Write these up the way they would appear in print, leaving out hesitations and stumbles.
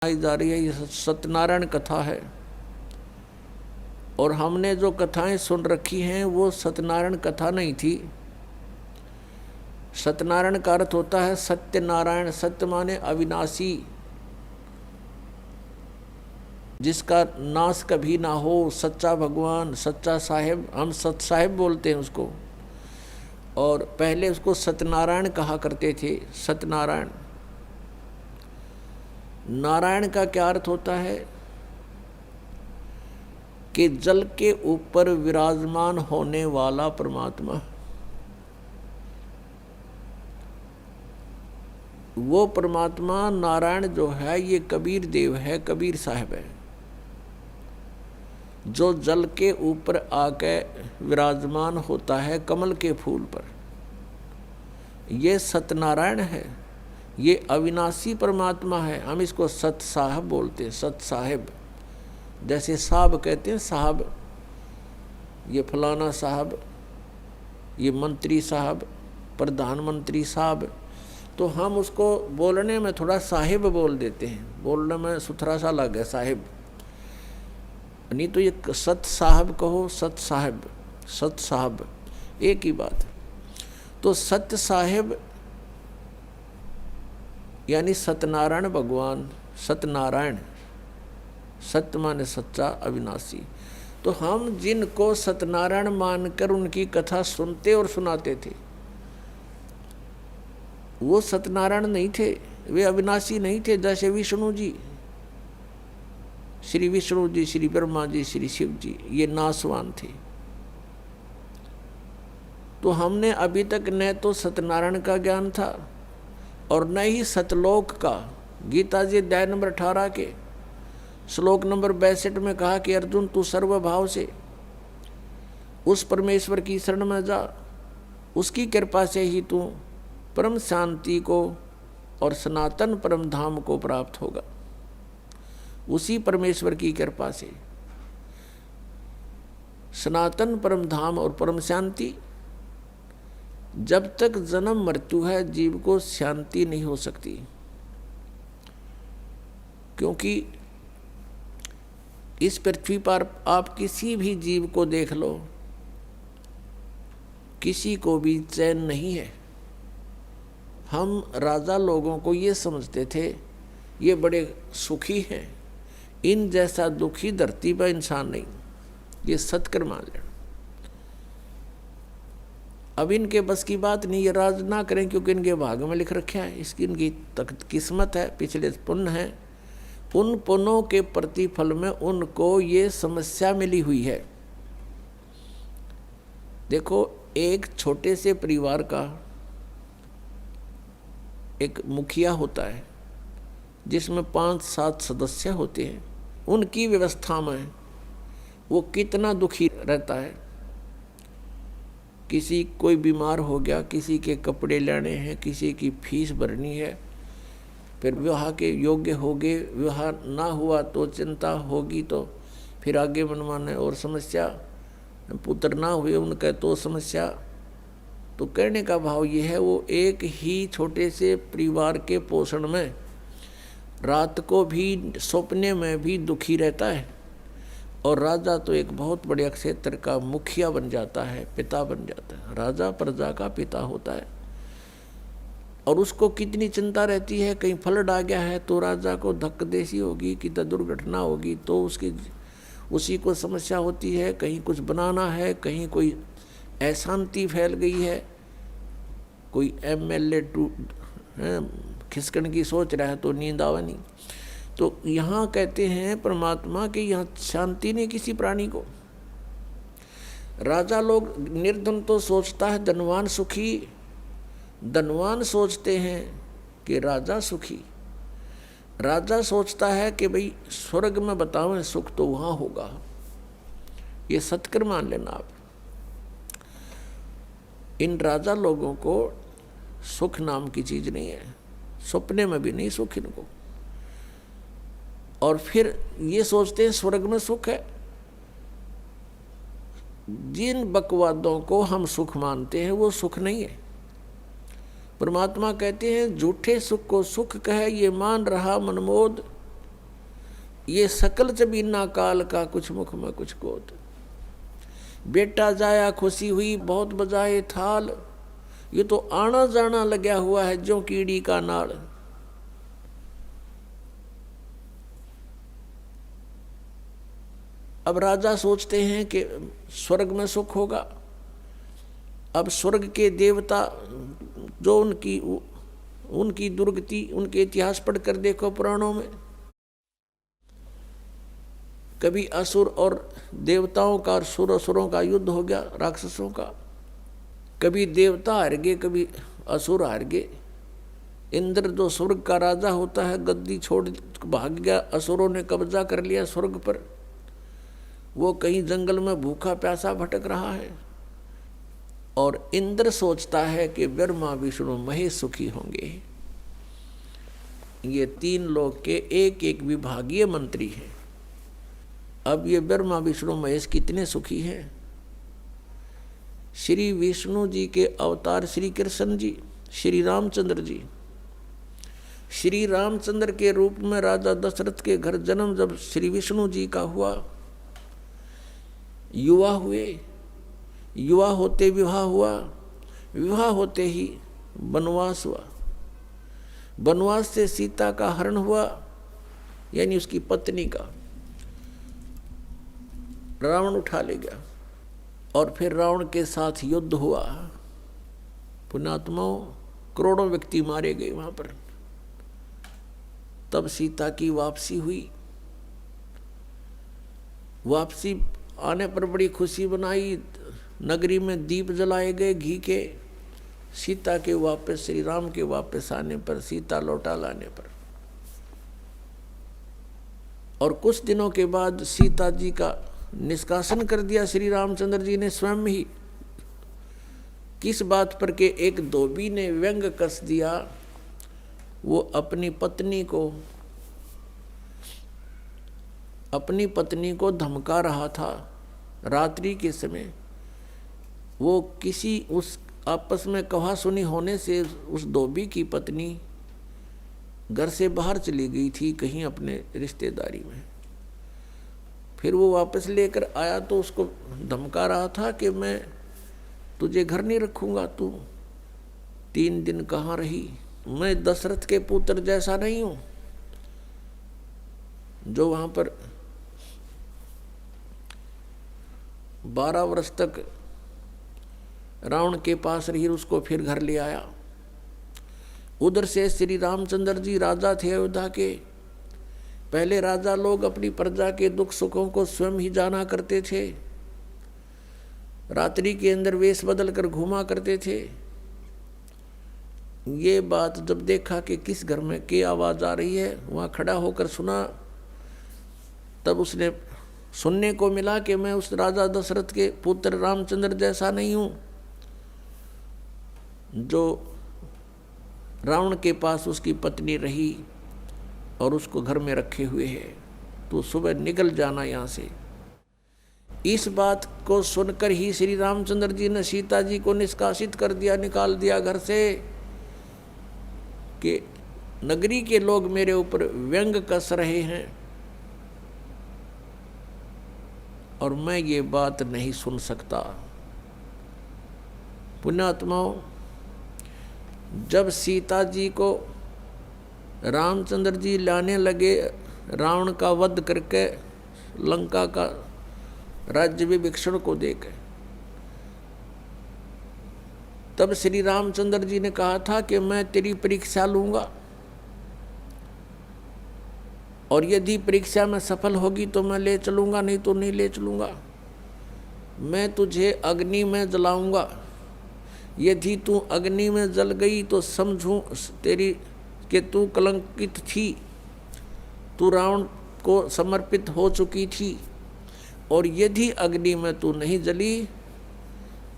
जा रही है, ये सत्यनारायण कथा है। और हमने जो कथाएं सुन रखी हैं वो सत्यनारायण कथा नहीं थी। सत्यनारायण का अर्थ होता है सत्यनारायण। सत्य माने अविनाशी, जिसका नाश कभी ना हो, सच्चा भगवान, सच्चा साहिब। हम सत साहिब बोलते हैं उसको। और पहले उसको सत्यनारायण कहा करते थे। सत्यनारायण। नारायण का क्या अर्थ होता है कि जल के ऊपर विराजमान होने वाला परमात्मा। वो परमात्मा नारायण जो है ये कबीर देव है, कबीर साहब है, जो जल के ऊपर आके विराजमान होता है कमल के फूल पर। ये सत्यनारायण है, ये अविनाशी परमात्मा है। हम इसको सत साहब बोलते हैं, सत साहिब। जैसे साहब कहते हैं, साहब ये फलाना साहब, ये मंत्री साहब, प्रधानमंत्री साहब। तो हम उसको बोलने में थोड़ा साहिब बोल देते हैं, बोलने में सुथरा सा लगे साहिब। नहीं तो ये सत साहब कहो, सत साहिब, सत साहब एक ही बात। तो सत्य साहिब यानी सत्यनारायण भगवान। सत्यनारायण, सत्य माने सच्चा, अविनाशी। तो हम जिनको सत्यनारायण मानकर उनकी कथा सुनते और सुनाते थे, वो सत्यनारायण नहीं थे, वे अविनाशी नहीं थे। जैसे विष्णु जी, श्री विष्णु जी, श्री ब्रह्मा जी, श्री शिव जी, ये नासवान थे। तो हमने अभी तक न तो सत्यनारायण का ज्ञान था और न ही सतलोक का। गीता जी अध्याय नंबर 18 के श्लोक नंबर 62 में कहा कि अर्जुन तू सर्वभाव से उस परमेश्वर की शरण में जा, उसकी कृपा से ही तू परम शांति को और सनातन परम धाम को प्राप्त होगा। उसी परमेश्वर की कृपा से सनातन परम धाम और परम शांति। जब तक जन्म मृत्यु है जीव को शांति नहीं हो सकती, क्योंकि इस पृथ्वी पर आप किसी भी जीव को देख लो, किसी को भी चैन नहीं है। हम राजा लोगों को ये समझते थे ये बड़े सुखी हैं, इन जैसा दुखी धरती पर इंसान नहीं। ये सत्कर मान लेना। अब इनके बस की बात नहीं, ये राज ना करें, क्योंकि इनके भाग में लिख रखा है, इसकी इनकी किस्मत है, पिछले पुण्य है। उन पुण्यों के प्रतिफल में उनको ये समस्या मिली हुई है। देखो, एक छोटे से परिवार का एक मुखिया होता है जिसमें 5-7 सदस्य होते हैं। उनकी व्यवस्था में वो कितना दुखी रहता है। किसी कोई बीमार हो गया, किसी के कपड़े लेने हैं, किसी की फीस भरनी है, फिर विवाह के योग्य हो गए, विवाह ना हुआ तो चिंता होगी, तो फिर आगे मनमाने और समस्या, पुत्र ना हुए उनका तो समस्या। तो कहने का भाव ये है, वो एक ही छोटे से परिवार के पोषण में रात को भी सपने में भी दुखी रहता है। और राजा तो एक बहुत बड़े क्षेत्र का मुखिया बन जाता है, पिता बन जाता है। राजा प्रजा का पिता होता है और उसको कितनी चिंता रहती है, कहीं फ्लड आ गया है तो राजा को धक्कदेसी होगी, कि दुर्घटना होगी तो उसी को समस्या होती है। कहीं कुछ बनाना है, कहीं कोई अशांति फैल गई है, कोई MLA खिसकन की सोच रहा है तो नींद आवा नहीं। तो यहाँ कहते हैं परमात्मा कि यहाँ शांति नहीं किसी प्राणी को। राजा लोग, निर्धन तो सोचता है धनवान सुखी, धनवान सोचते हैं कि राजा सुखी। राजा सोचता है कि भाई स्वर्ग में बताओ सुख तो वहाँ होगा। ये सत्कर मान लेना आप। इन राजा लोगों को सुख नाम की चीज नहीं है, सपने में भी नहीं सुख इनको। और फिर ये सोचते हैं स्वर्ग में सुख है। जिन बकवादों को हम सुख मानते हैं वो सुख नहीं है। परमात्मा कहते हैं झूठे सुख को सुख कहे, ये मान रहा मनमोद, ये सकल जबीना काल का कुछ मुख में कुछ गोद। बेटा जाया खुशी हुई बहुत बजाए थाल, ये तो आना जाना लगा हुआ है जो कीड़ी का नाल। अब राजा सोचते हैं कि स्वर्ग में सुख होगा। अब स्वर्ग के देवता जो उनकी दुर्गति, उनके इतिहास पढ़कर देखो पुराणों में, कभी असुर और देवताओं का और सुरों का युद्ध हो गया, राक्षसों का। कभी देवता हार गए, कभी असुर हार गए। इंद्र जो स्वर्ग का राजा होता है, गद्दी छोड़ भाग गया, असुरों ने कब्जा कर लिया स्वर्ग पर। वो कहीं जंगल में भूखा प्यासा भटक रहा है और इंद्र सोचता है कि ब्रह्मा विष्णु महेश सुखी होंगे। ये तीन लोग के एक एक विभागीय मंत्री हैं। अब ये ब्रह्मा विष्णु महेश कितने सुखी हैं। श्री विष्णु जी के अवतार श्री कृष्ण जी, श्री रामचंद्र जी, श्री रामचंद्र के रूप में राजा दशरथ के घर जन्म जब श्री विष्णु जी का हुआ, युवा हुए, युवा होते विवाह हुआ, विवाह होते ही वनवास हुआ, वनवास से सीता का हरण हुआ, यानी उसकी पत्नी का रावण उठा ले गया और फिर रावण के साथ युद्ध हुआ। पुण्यात्माओं, करोड़ों व्यक्ति मारे गए वहां पर। तब सीता की वापसी हुई। वापसी आने पर बड़ी खुशी बनाई, नगरी में दीप जलाए गए घी के। सीता के वापस, श्री राम के वापस आने पर, सीता लौटा लाने पर, और कुछ दिनों के बाद सीता जी का निष्कासन कर दिया श्री रामचंद्र जी ने स्वयं ही। किस बात पर के एक धोबी ने व्यंग कस दिया। वो अपनी पत्नी को धमका रहा था रात्रि के समय। वो किसी उस आपस में कहा सुनी होने से उस धोबी की पत्नी घर से बाहर चली गई थी कहीं अपने रिश्तेदारी में। फिर वो वापस लेकर आया तो उसको धमका रहा था कि मैं तुझे घर नहीं रखूंगा, तू 3 दिन कहाँ रही। मैं दशरथ के पुत्र जैसा नहीं हूं जो वहां पर 12 वर्ष तक रावण के पास रही, उसको फिर घर ले आया। उधर से श्री रामचंद्र जी राजा थे अयोध्या के। पहले राजा लोग अपनी प्रजा के दुख सुखों को स्वयं ही जाना करते थे। रात्रि के अंदर वेश बदल कर घूमा करते थे। ये बात जब देखा कि किस घर में की आवाज आ रही है, वहां खड़ा होकर सुना, तब उसने सुनने को मिला कि मैं उस राजा दशरथ के पुत्र रामचंद्र जैसा नहीं हूं जो रावण के पास उसकी पत्नी रही और उसको घर में रखे हुए है। तो सुबह निकल जाना यहाँ से। इस बात को सुनकर ही श्री रामचंद्र जी ने सीता जी को निष्कासित कर दिया, निकाल दिया घर से कि नगरी के लोग मेरे ऊपर व्यंग कस रहे हैं और मैं ये बात नहीं सुन सकता। पुण्यात्माओं, जब सीता जी को रामचंद्र जी लाने लगे, रावण का वध करके लंका का राज्य विभीषण को देकर, तब श्री रामचंद्र जी ने कहा था कि मैं तेरी परीक्षा लूंगा और यदि परीक्षा में सफल होगी तो मैं ले चलूंगा, नहीं तो नहीं ले चलूंगा। मैं तुझे अग्नि में जलाऊंगा, यदि तू अग्नि में जल गई तो समझूं तेरी कि तू कलंकित थी, तू रावण को समर्पित हो चुकी थी, और यदि अग्नि में तू नहीं जली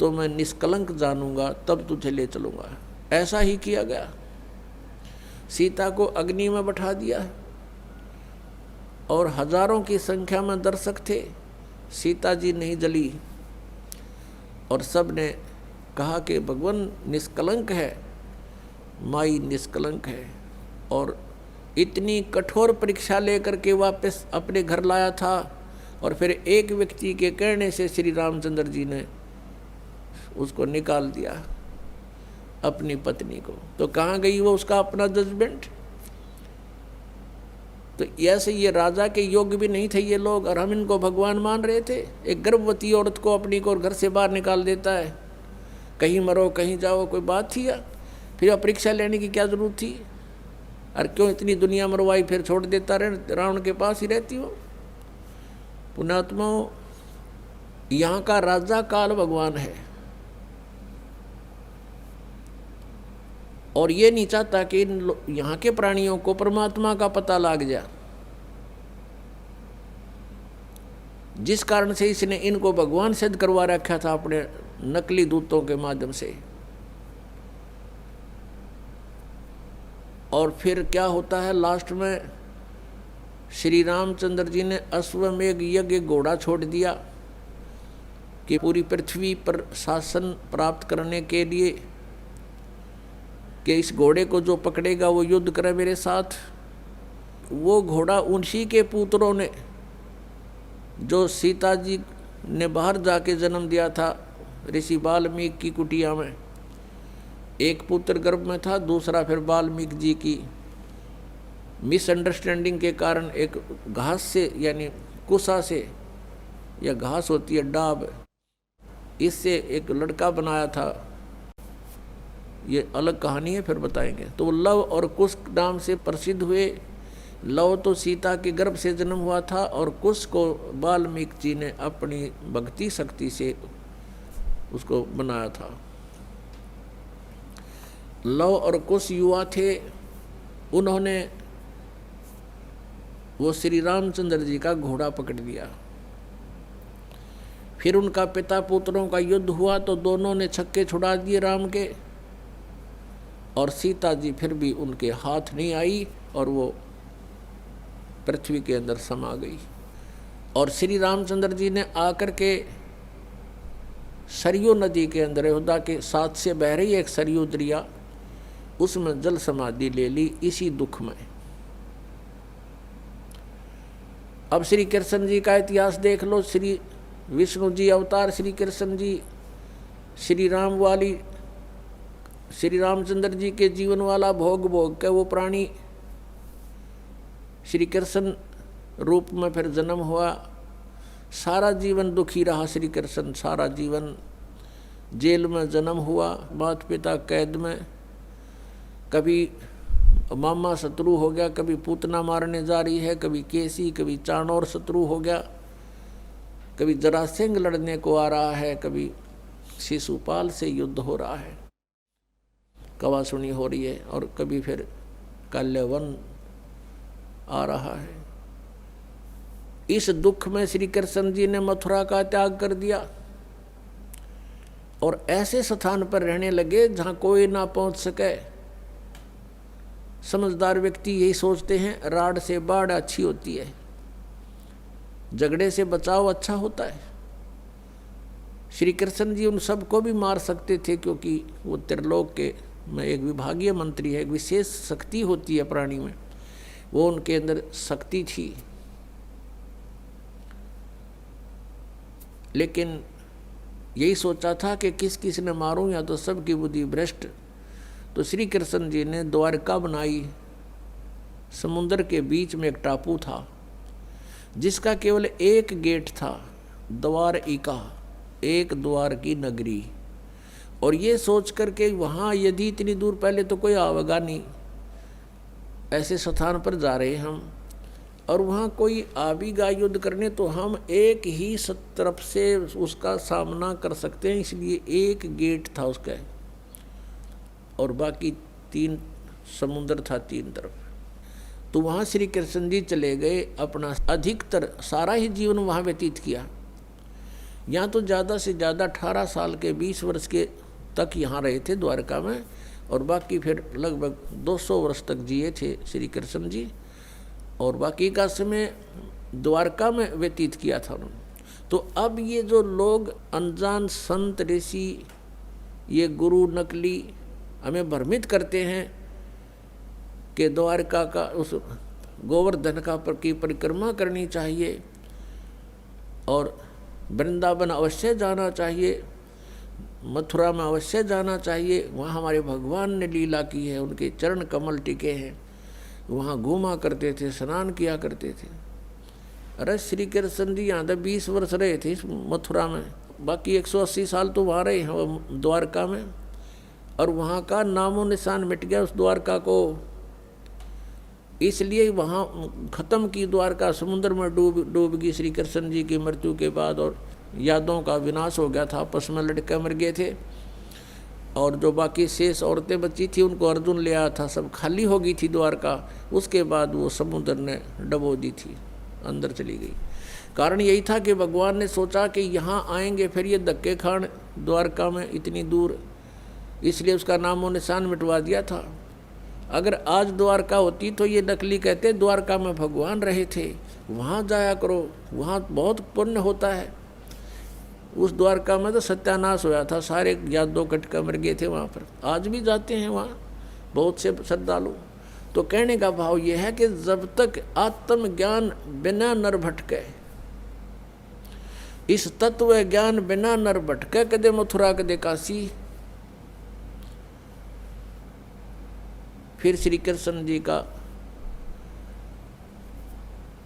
तो मैं निष्कलंक जानूंगा, तब तुझे ले चलूंगा। ऐसा ही किया गया। सीता को अग्नि में बैठा दिया और हजारों की संख्या में दर्शक थे। सीता जी नहीं जली और सब ने कहा कि भगवान निष्कलंक है, माई निष्कलंक है, और इतनी कठोर परीक्षा लेकर के वापस अपने घर लाया था, और फिर एक व्यक्ति के कहने से श्री रामचंद्र जी ने उसको निकाल दिया, अपनी पत्नी को। तो कहाँ गई वो उसका अपना जजमेंट? तो ऐसे ये राजा के योग्य भी नहीं थे ये लोग, और हम इनको भगवान मान रहे थे। एक गर्भवती औरत को अपनी को घर से बाहर निकाल देता है, कहीं मरो कहीं जाओ, कोई बात थी? या फिर परीक्षा लेने की क्या जरूरत थी? और क्यों इतनी दुनिया मरवाई, फिर छोड़ देता रहे, रावण के पास ही रहती हो। पुण्यात्माओं, यहाँ का राजा काल भगवान है, और ये नहीं चाहता कि यहाँ के प्राणियों को परमात्मा का पता लग जाए, जिस कारण से इसने इनको भगवान सिद्ध करवा रखा था अपने नकली दूतों के माध्यम से। और फिर क्या होता है लास्ट में, श्री रामचंद्र जी ने अश्वमेघ यज्ञ घोड़ा छोड़ दिया कि पूरी पृथ्वी पर शासन प्राप्त करने के लिए कि इस घोड़े को जो पकड़ेगा वो युद्ध करे मेरे साथ। वो घोड़ा उन्हीं के पुत्रों ने, जो सीता जी ने बाहर जाके जन्म दिया था ऋषि वाल्मीकि की कुटिया में, एक पुत्र गर्भ में था, दूसरा फिर वाल्मीकि जी की मिसअंडरस्टैंडिंग के कारण एक घास से, यानी कुसा से, या घास होती है डाब, इससे एक लड़का बनाया था। ये अलग कहानी है, फिर बताएंगे। तो लव और कुश नाम से प्रसिद्ध हुए। लव तो सीता के गर्भ से जन्म हुआ था, और कुश को वाल्मीकि जी ने अपनी भक्ति शक्ति से उसको बनाया था। लव और कुश युवा थे, उन्होंने वो श्री रामचंद्र जी का घोड़ा पकड़ लिया। फिर उनका पिता पुत्रों का युद्ध हुआ, तो दोनों ने छक्के छुड़ा दिए राम के, और सीता जी फिर भी उनके हाथ नहीं आई, और वो पृथ्वी के अंदर समा गई। और श्री रामचंद्र जी ने आकर के सरयू नदी के अंदर, अयोध्या के साथ से बह रही एक सरयू दरिया, उसमें जल समाधि ले ली इसी दुख में। अब श्री कृष्ण जी का इतिहास देख लो। श्री विष्णु जी अवतार श्री कृष्ण जी, श्री राम वाली, श्री रामचंद्र जी के जीवन वाला भोग भोग के वो प्राणी श्री कृष्ण रूप में फिर जन्म हुआ। सारा जीवन दुखी रहा श्री कृष्ण, सारा जीवन जेल में जन्म हुआ, माता पिता कैद में, कभी मामा शत्रु हो गया, कभी पूतना मारने जा रही है, कभी केसी, कभी चाणोर शत्रु हो गया, कभी जरासेंग लड़ने को आ रहा है, कभी शिशुपाल से युद्ध हो रहा है, कवासुनी हो रही है, और कभी फिर कल्यवन आ रहा है। इस दुख में श्री कृष्ण जी ने मथुरा का त्याग कर दिया, और ऐसे स्थान पर रहने लगे जहाँ कोई ना पहुँच सके। समझदार व्यक्ति यही सोचते हैं, राड से बाढ़ अच्छी होती है, झगड़े से बचाव अच्छा होता है। श्री कृष्ण जी उन सबको भी मार सकते थे, क्योंकि वो त्रिलोक के में एक विभागीय मंत्री है, एक विशेष शक्ति होती है प्राणी में, वो उनके अंदर शक्ति थी। लेकिन यही सोचा था कि किस किस ने मारूं, या तो सबकी बुद्धि भ्रष्ट। तो श्री कृष्ण जी ने द्वारका बनाई। समुद्र के बीच में एक टापू था, जिसका केवल एक गेट था, द्वारिका, एक द्वार की नगरी। और ये सोच करके वहाँ यदि इतनी दूर, पहले तो कोई आवेगा नहीं, ऐसे स्थान पर जा रहे हम, और वहाँ कोई आवेगा युद्ध करने, तो हम एक ही तरफ से उसका सामना कर सकते हैं, इसलिए एक गेट था उसका, और बाकी 3 समुद्र था 3 तरफ। तो वहाँ श्री कृष्ण जी चले गए, अपना अधिकतर सारा ही जीवन वहाँ व्यतीत किया। यहाँ तो ज़्यादा से ज़्यादा 18 साल के 20 वर्ष के तक यहाँ रहे थे द्वारका में, और बाकी फिर लगभग 200 वर्ष तक जिए थे श्री कृष्ण जी, और बाकी का समय द्वारका में व्यतीत किया था उन्होंने। तो अब ये जो लोग अनजान संत ऋषि, ये गुरु नकली हमें भ्रमित करते हैं कि द्वारका का उस गोवर्धन का की परिक्रमा करनी चाहिए और वृंदावन अवश्य जाना चाहिए, मथुरा में अवश्य जाना चाहिए, वहाँ हमारे भगवान ने लीला की है, उनके चरण कमल टिके हैं, वहाँ घूमा करते थे, स्नान किया करते थे। अरे श्री कृष्ण जी यहाँ तो 20 वर्ष रहे थे इस मथुरा में, बाकी 180 साल तो वहाँ रहे हैं द्वारका में, और वहाँ का नामो निशान मिट गया उस द्वारका को। इसलिए वहाँ खत्म की द्वारका, समुद्र में डूब गई श्री कृष्ण जी की मृत्यु के बाद, और यादों का विनाश हो गया था, आपस में लड़के मर गए थे, और जो बाकी शेष औरतें बची थी उनको अर्जुन ले आया था, सब खाली हो गई थी द्वारका। उसके बाद वो समुद्र ने डबो दी थी, अंदर चली गई। कारण यही था कि भगवान ने सोचा कि यहाँ आएंगे फिर ये धक्के खान द्वारका में इतनी दूर, इसलिए उसका नामो निशान मिटवा दिया था। अगर आज द्वारका होती तो ये नकली कहते द्वारका में भगवान रहे थे, वहाँ जाया करो, वहाँ बहुत पुण्य होता है। उस द्वारका में तो सत्यानाश होया था, सारे यादव कटका मर गए थे वहाँ पर। आज भी जाते हैं वहाँ बहुत से श्रद्धालु। तो कहने का भाव यह है कि जब तक आत्मज्ञान बिना नर भटके, इस तत्व ज्ञान बिना नर भटके, कदे मथुरा कदे काशी। फिर श्री कृष्ण जी का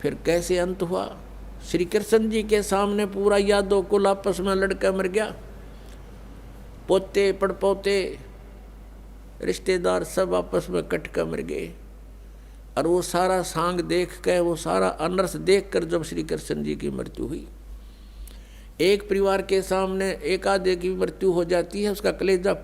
फिर कैसे अंत हुआ? श्री कृष्ण जी के सामने पूरा यादव कुल आपस में लड़का मर गया, पोते पड़पोते रिश्तेदार सब आपस में कटका मर गए। और वो सारा सांग देख कर, वो सारा अनर्थ देख कर जब श्री कृष्ण जी की मृत्यु हुई, एक परिवार के सामने एक आधे की मृत्यु हो जाती है, उसका कलेजा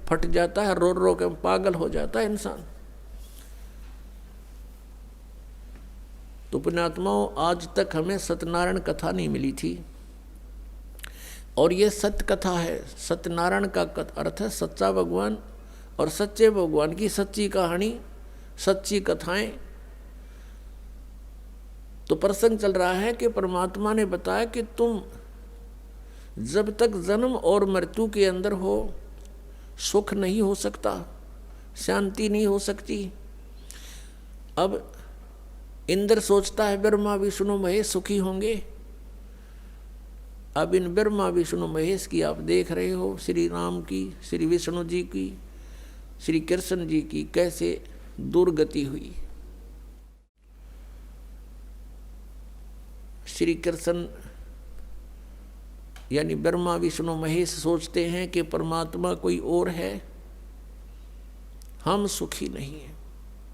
फट जाता है, रो रो के पागल हो जाता है इंसान। तो पुण्यात्माओं, आज तक हमें सत्यनारायण कथा नहीं मिली थी, और ये सत्य कथा है। सत्यनारायण का अर्थ है सच्चा भगवान, और सच्चे भगवान की सच्ची कहानी, सच्ची कथाएं। तो प्रसंग चल रहा है कि परमात्मा ने बताया कि तुम जब तक जन्म और मृत्यु के अंदर हो, सुख नहीं हो सकता, शांति नहीं हो सकती। अब इंद्र सोचता है ब्रह्मा विष्णु महेश सुखी होंगे। अब इन ब्रह्मा विष्णु महेश की आप देख रहे हो, श्री राम की, श्री विष्णु जी की, श्री कृष्ण जी की कैसे दुर्गति हुई। श्री कृष्ण यानी ब्रह्मा विष्णु महेश सोचते हैं कि परमात्मा कोई और है, हम सुखी नहीं हैं।